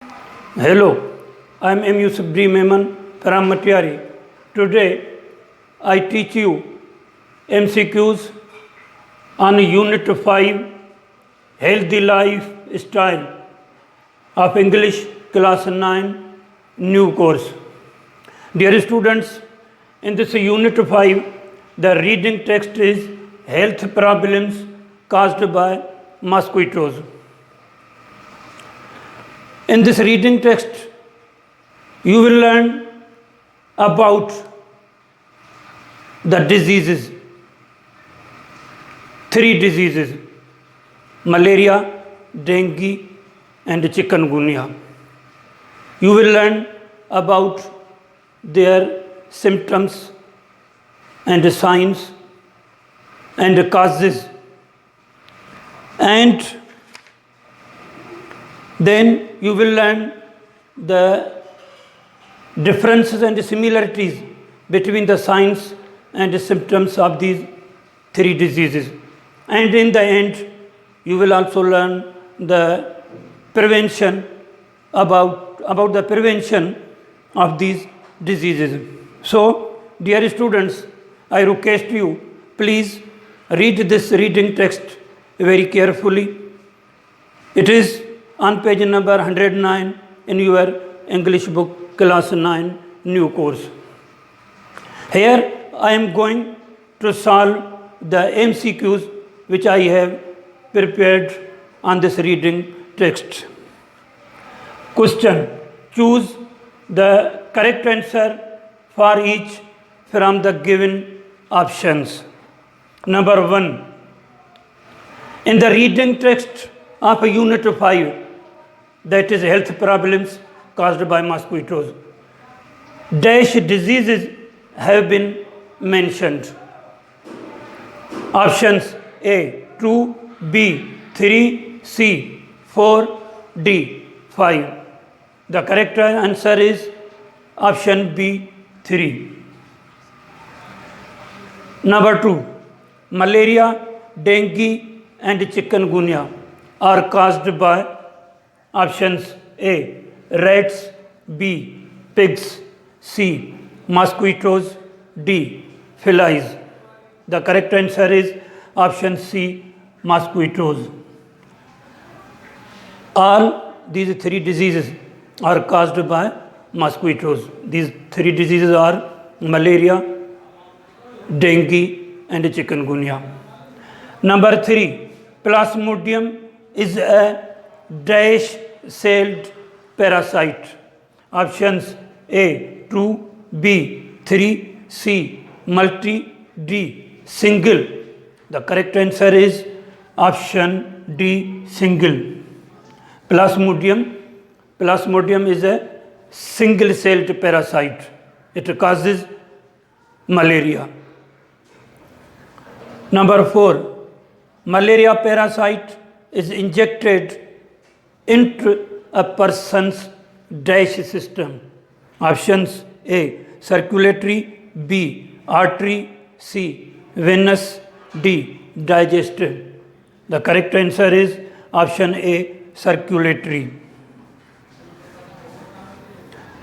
Hello, I am M. Yusuf D. Memon from Matiari. Today I teach you MCQs on Unit 5 Healthy Lifestyle of English Class 9 new course. Dear students, in this Unit 5, the reading text is Health Problems Caused by Mosquitoes. In this reading text, you will learn about the diseases, 3 diseases: malaria, dengue, and chikungunya. You will learn about their symptoms and signs and causes, and then you will learn the differences and similarities between the signs and symptoms of these 3 diseases. And in the end, you will also learn the prevention about the prevention of these diseases. So, dear students, I request you, please read this reading text very carefully. It is on page number 109 in your English book class 9 new course. Here I am going to solve the MCQs which I have prepared on this reading text. Question: choose the correct answer for each from the given options. Number 1. In the reading text of Unit 5, that is health problems caused by mosquitoes, dash diseases have been mentioned. Options: A 2, B 3, C 4, D 5. The correct answer is option B 3. Number 2. Malaria, dengue and chikungunya are caused by options: A rats, B pigs, C mosquitoes, D flies. The correct answer is option C mosquitoes. All these 3 diseases are caused by mosquitoes. These 3 diseases are malaria, dengue and chikungunya. Number 3. Plasmodium is a dash celled parasite. Options: A 2, B 3, C multi, D single. The correct answer is option D single. Plasmodium is a single celled parasite. It causes malaria. Number 4. Malaria parasite is injected into a person's dash system. Options: A circulatory, B artery, C venous, D digestive. The correct answer is option A circulatory.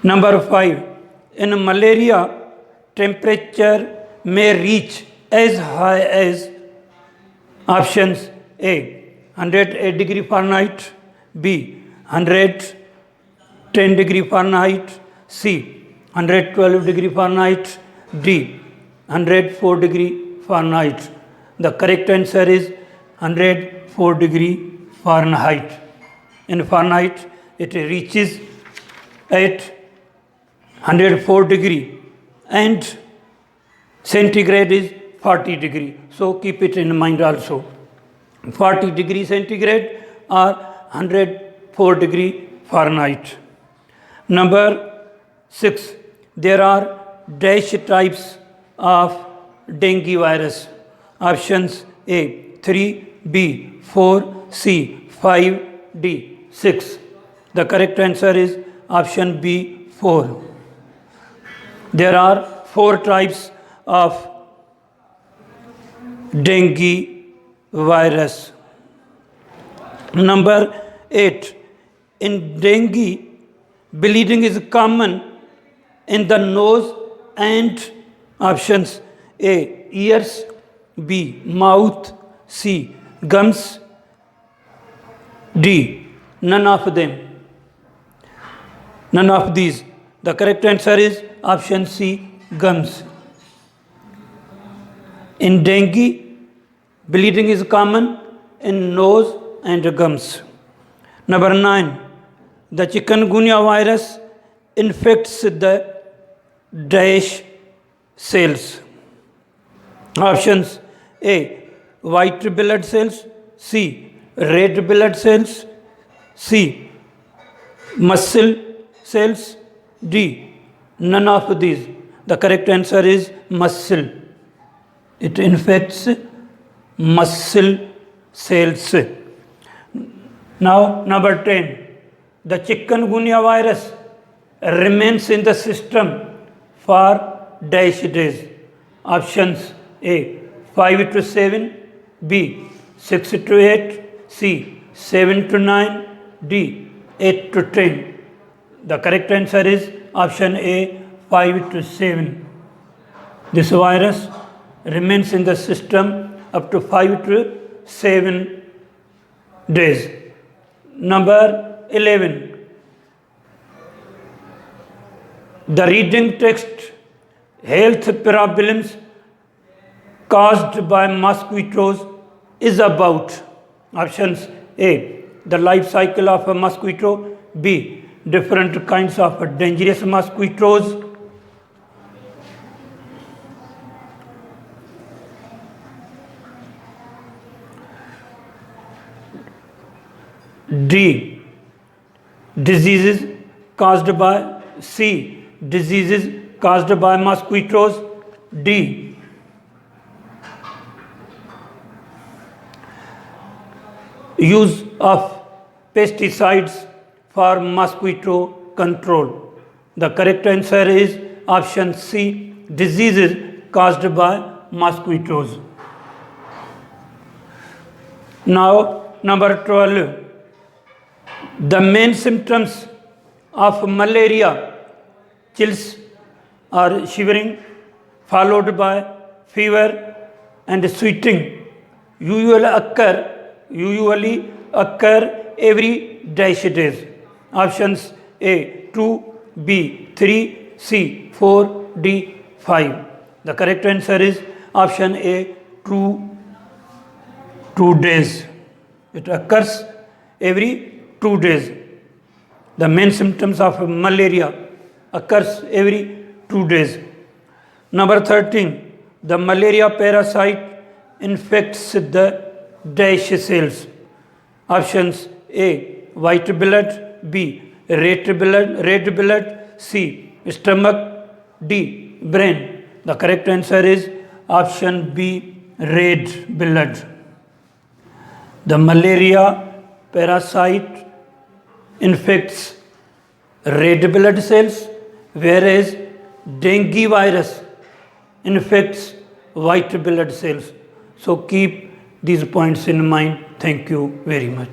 Number 5. In malaria, temperature may reach as high as options: A 108 degree Fahrenheit, B 110 degree Fahrenheit, C 112 degree Fahrenheit, D 104 degree Fahrenheit. The correct answer is 104 degree Fahrenheit. In Fahrenheit, it reaches at 104 degree, and centigrade is 40 degree. So keep it in mind also. 40 degree centigrade or 104 degree Fahrenheit. Number 6. There are dash types of dengue virus. Options: A 3, B 4, C 5, D 6. The correct answer is option B 4. There are 4 types of dengue virus. Number 8. In dengue, bleeding is common in the nose and options A. Ears, B. Mouth, C. Gums, D. None of them. None of these. The correct answer is option C. Gums. In dengue, bleeding is common in nose and gums. Number 9. The chikungunya virus infects the dash cells. Options A. White blood cells, C. Red blood cells, C. Muscle cells, D. None of these. The correct answer is muscle. It infects muscle cells. Now, number 10. The chikungunya virus remains in the system for dash days. Options A. 5 to 7, B. 6 to 8, C. 7 to 9, D. 8 to 10. The correct answer is option A. 5 to 7. This virus remains in the system up to 5 to 7 days. Number 11. The reading text health problems caused by mosquitoes is about. Options A. The life cycle of a mosquito, B. Different kinds of dangerous mosquitoes, D. Diseases caused by, C. Diseases caused by mosquitoes, D. Use of pesticides for mosquito control. The correct answer is option C. Diseases caused by mosquitoes. Now, number 12. The main symptoms of malaria, chills or shivering, followed by fever and sweating, usually occur every dash days. Options A. 2, B. 3, C. 4, D. 5. The correct answer is option A. 2 days. It occurs every 2 days. The main symptoms of malaria occurs every 2 days. Number 13. The malaria parasite infects the dash cells. Options A. White blood, B. Red blood, C. Stomach, D. Brain. The correct answer is option B. Red blood. The malaria parasite infects red blood cells, whereas dengue virus infects white blood cells. So keep these points in mind. Thank you very much.